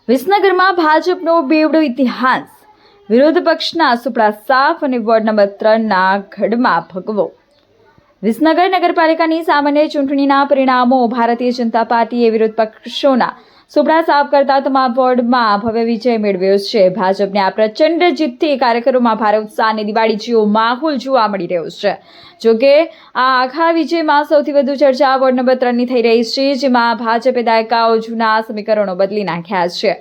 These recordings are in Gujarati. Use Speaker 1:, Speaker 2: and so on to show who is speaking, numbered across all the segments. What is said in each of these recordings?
Speaker 1: વિસનગરમાં ભાજપનો બેવડો ઇતિહાસ, વિરોધ પક્ષના સુપડા સાફ અને વોર્ડ નંબર 3ના ગઢમાં ભગવો. વિસનગર નગરપાલિકાની સામાન્ય ચૂંટણીના પરિણામો ભારતીય જનતા પાર્ટીએ વિરોધ પક્ષોના સુપડા સાફ કરતા તમામ વોર્ડમાં ભવ્ય વિજય મેળવ્યો છે. ભાજપને આ પ્રચંડ જીતથી કાર્યકરોમાં ભારે ઉત્સાહ અને દિવાળી જેવો માહોલ જોવા મળી રહ્યો છે. જોકે આ આખા વિજયમાં સૌથી વધુ ચર્ચા વોર્ડ નંબર 3ની થઈ રહી છે, જેમાં ભાજપે દાયકાઓ જૂના સમીકરણો બદલી નાખ્યા છે.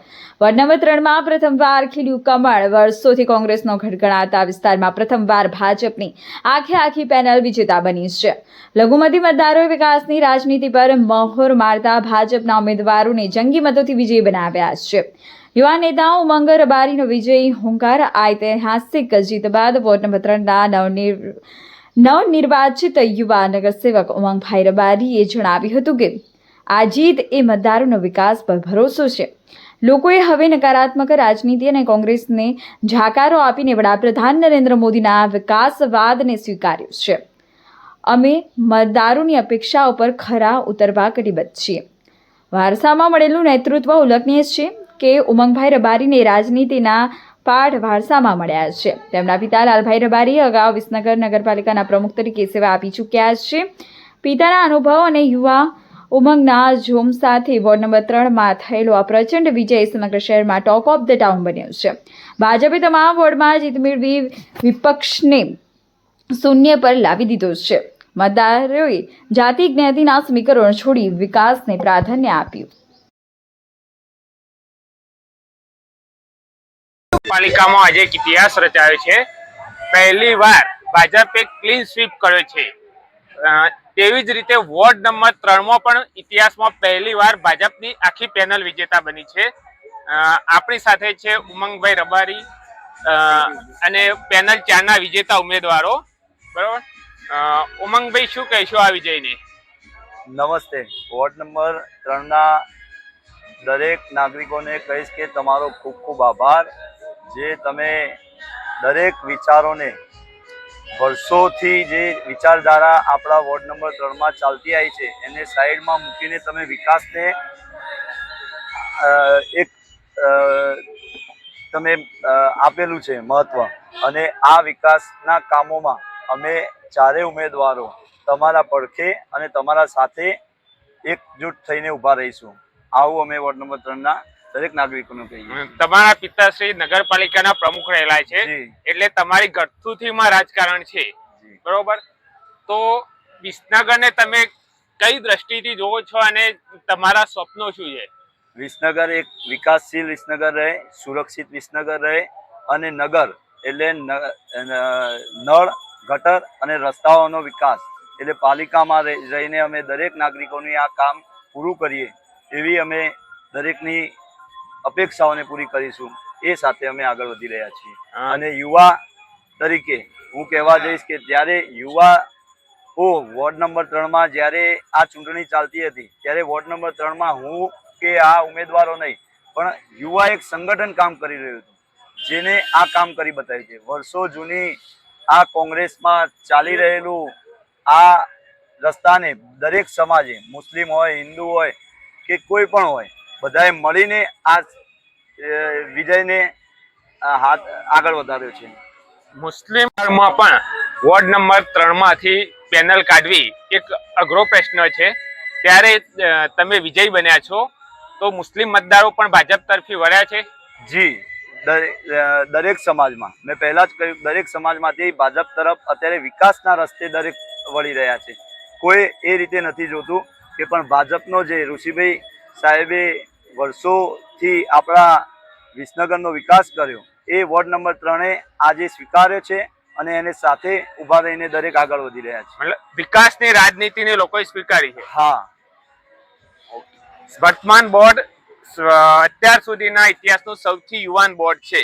Speaker 1: વોર્ડ નંબર 3માં પ્રથમવાર ખીલ્યું કમળ. વર્ષોથી કોંગ્રેસનો ગઢ ગણાતા વિસ્તારમાં પ્રથમવાર ભાજપની આખી પેનલ વિજેતા બની છે. લઘુમતી મતદારોએ વિકાસની રાજનીતિ પર મહોર મારતા ભાજપના ઉમેદવારોને જંગી મતોથી વિજયી બનાવ્યા છે. યુવા નેતા ઉમંગ રબારીનો વિજયી હુંકાર. આ ઐતિહાસિક જીત બાદ વોર્ડ નંબર 3ના નવનિર્વાચિત યુવા નગરસેવક ઉમંગભાઈ રબારીએ જણાવ્યું હતું કે આ જીત એ મતદારોનો વિકાસ પર ભરોસો છે. લોકોએ હવે નકારાત્મક રાજનીતિ અને કોંગ્રેસને ઝાકારો આપીને વડાપ્રધાન નરેન્દ્ર મોદીના વિકાસવાદને સ્વીકાર્યો છે. અમે મતદારોની અપેક્ષાઓ પર ખરા ઉતરવા કટિબદ્ધ છીએ. વારસામાં મળેલું નેતૃત્વ ઉલ્લેખનીય છે કે ઉમંગભાઈ રબારીને રાજનીતિના પાઠ વારસામાં મળ્યા છે. તેમના પિતા લાલભાઈ રબારી અગાઉ વિસનગર નગરપાલિકાના પ્રમુખ તરીકે સેવા આપી ચૂક્યા છે. પિતાના અનુભવ અને યુવા ઉમંગના જોમ સાથે વોર્ડ નંબર 3માં થયેલો આ પ્રચંડ વિજય સમગ્ર શહેરમાં ટોક ઓફ ધ ટાઉન બન્યો છે. ભાજપે તમામ વોર્ડમાં જીત મેળવી વિપક્ષને શૂન્ય પર લાવી દીધો છે. મતદારોએ જાતિ જ્ઞાતિના સમીકરણો છોડી વિકાસને પ્રાધાન્ય આપ્યું.
Speaker 2: પાલિકામાં આજે એક ઇતિહાસ રચાયો છે. પહેલી વાર ભાજપે ક્લીન સ્વીપ કર્યો છે. તેવી જ રીતે વોર્ડ નંબર 3માં પણ ઇતિહાસમાં પહેલી વાર ભાજપની આખી પેનલ વિજેતા બની છે. આપણી સાથે છે ઉમંગભાઈ રબારી અને પેનલ 4ના વિજેતા ઉમેદવારો. બરોબર, ઉમંગભાઈ શું કહેશો આ વિજયને?
Speaker 3: નમસ્તે. વોર્ડ નંબર 3ના દરેક નાગરિકોને કહીશ કે તમારો ખૂબ ખૂબ આભાર, જે તમે દરેક વિચારોને વર્ષોથી જે વિચારધારા આપણા વોર્ડ નંબર 3માં ચાલતી આવી છે એને સાઈડમાં મૂકીને તમે વિકાસને એક તમે આપેલું છે મહત્વ, અને આ વિકાસના કામોમાં અમે ચારે ઉમેદવારો તમારા પડખે અને તમારા સાથે એકજૂટ થઈને ઊભા રહીશું. આવું અમે વોર્ડ નંબર 3ના દરેક નાગરિકોને કહીએ.
Speaker 2: તમારા પિતાશ્રી નગરપાલિકાના પ્રમુખ રહેલા છે, એટલે તમારી ગઠ્ઠુથીમાં રાજકારણ છે. બરોબર, તો વિસનગરને તમે કઈ દ્રષ્ટિથી જોવો છો અને તમારા સ્વપ્નો શું છે?
Speaker 3: વિસનગર એક વિકાસશીલ વિસનગર રહે, સુરક્ષિત વિસનગર રહે, અને નગર એટલે નળ, ગટર અને રસ્તાઓનો વિકાસ, એટલે પાલિકામાં રહીને અમે દરેક નાગરિકોની આ કામ પૂરું કરીએ એવી અમે દરેકની અપેક્ષાઓને પૂરી કરીશું. એ સાથે અમે આગળ વધી રહ્યા છીએ. અને યુવા તરીકે હું કહેવા જઈશ કે જ્યારે યુવાઓ વોર્ડ નંબર 3માં જ્યારે આ ચૂંટણી ચાલતી હતી ત્યારે વોર્ડ નંબર 3માં હું કે આ ઉમેદવારો નહીં, પણ યુવા એક સંગઠન કામ કરી રહ્યું હતું, જેને આ કામ કરી બતાવ્યું છે. વર્ષો જૂની આ કોંગ્રેસમાં ચાલી રહેલું આ રસ્તાને દરેક સમાજે, મુસ્લિમ હોય, હિન્દુ હોય કે કોઈ પણ હોય, બધાએ મળીને આ વિજયને આગળ વધાર્યો છે.
Speaker 2: મુસ્લિમ ધર્મમાં પણ વોર્ડ નંબર 3માંથી પેનલ કાઢવી એક અઘરો પ્રશ્ન છે. ત્યારે તમે વિજય બન્યા છો, તો મુસ્લિમ મતદારો પણ ભાજપ તરફી વળ્યા છે?
Speaker 3: જી, દરેક સમાજમાં, મેં પહેલા જ કહ્યું, દરેક સમાજમાંથી ભાજપ તરફ અત્યારે વિકાસના રસ્તે દરેક વળી રહ્યા છે. કોઈ એ રીતે નથી જોતું કે પણ ભાજપનો જે ઋષિભાઈ સાહેબે વર્ષોથી આપણા વિસનગરનો વિકાસ કર્યો એ વોર્ડ નંબર 3એ આજે સ્વીકાર્યો છે, અને એને સાથે ઊભા રહીને દરેક આગળ વધી રહ્યા છે.
Speaker 2: એટલે વિકાસની રાજનીતિને લોકોએ સ્વીકારી છે.
Speaker 3: હા.
Speaker 2: વર્તમાન બોર્ડ અત્યાર સુધીના ઇતિહાસનું સૌથી યુવાન બોર્ડ છે.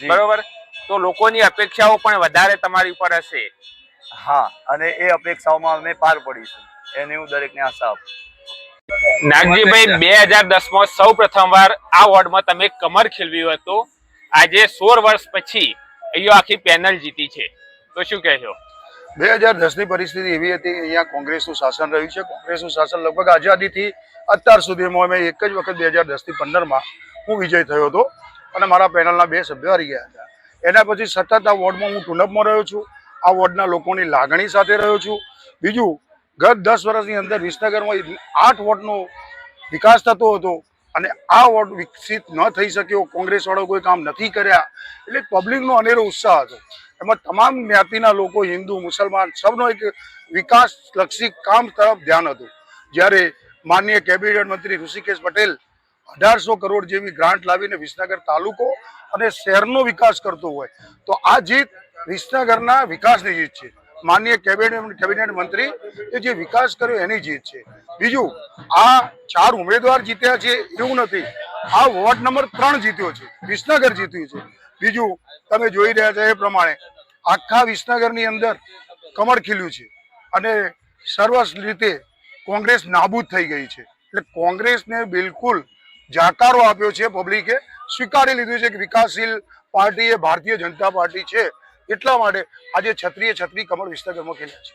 Speaker 2: બરોબર, તો લોકોની અપેક્ષાઓ પણ વધારે તમારી ઉપર હશે.
Speaker 3: હા, અને એ અપેક્ષાઓમાં અમે પાર પડીશું એની હું દરેકને આશા આપું.
Speaker 2: નાગજીભાઈ, 2010માં સૌ પ્રથમવાર આ વોર્ડમાં તમે કમર ખીલવ્યું હતું. આજે 16 વર્ષ પછી અહીંયા આખી પેનલ જીતી છે, તો શું કહેશો?
Speaker 4: 2010ની પરિસ્થિતિ એવી હતી કે અહીંયા કોંગ્રેસનું શાસન રહ્યું છે. કોંગ્રેસનું શાસન લગભગ આઝાદીથી અત્યાર સુધીમાં અમે એક જ વખત 2010થી 15માં હું વિજય થયો હતો અને મારા પેનલના 2 સભ્યો હારી ગયા હતા. એના પછી સતત આ વોર્ડમાં હું ટુનપમાં રહ્યો છું. આ વોર્ડના લોકોની લાગણી સાથે રહ્યો છું. બીજું, ગત 10 વર્ષની અંદર વિસનગરમાં 8 વોર્ડનો વિકાસ થતો હતો અને આ વોર્ડ વિકસિત ન થઈ શક્યો. કોંગ્રેસવાળો કોઈ કામ નથી કર્યા, એટલે પબ્લિકનો અનેરો ઉત્સાહ હતો. એમાં તમામ જ્ઞાતિના લોકો, હિન્દુ, મુસલમાન, સૌનો એક વિકાસલક્ષી કામ તરફ ધ્યાન હતું. જ્યારે માનનીય કેબિનેટ મંત્રી ઋષિકેશ પટેલ 1800 કરોડ જેવી ગ્રાન્ટ લાવીને વિસનગર તાલુકો અને શહેરનો વિકાસ કરતો હોય તો આ જીત વિસનગરના વિકાસની જીત છે. માનનીય કેબિનેટ મંત્રી એ જે વિકાસ કર્યો એની જીત છે. બીજું, આ 4 ઉમેદવાર જીત્યા છે એવું નથી, આ વોર્ડ નંબર 3 જીત્યો છે, વિસનગર જીત્યું છે. બીજું, તમે જોઈ રહ્યા છો એ પ્રમાણે આખા વિસનગરની અંદર કમળ ખીલ્યું છે અને સર્વ રીતે કોંગ્રેસ નાબૂદ થઈ ગઈ છે. એટલે કોંગ્રેસને બિલકુલ જાકારો આપ્યો છે, પબ્લિકે સ્વીકારી લીધું છે કે વિકાસશીલ પાર્ટી એ ભારતીય જનતા પાર્ટી છે. એટલા માટે આજે છત્રીએ છત્રી કમળ વિસનગરમાં ખીલ્યા છે.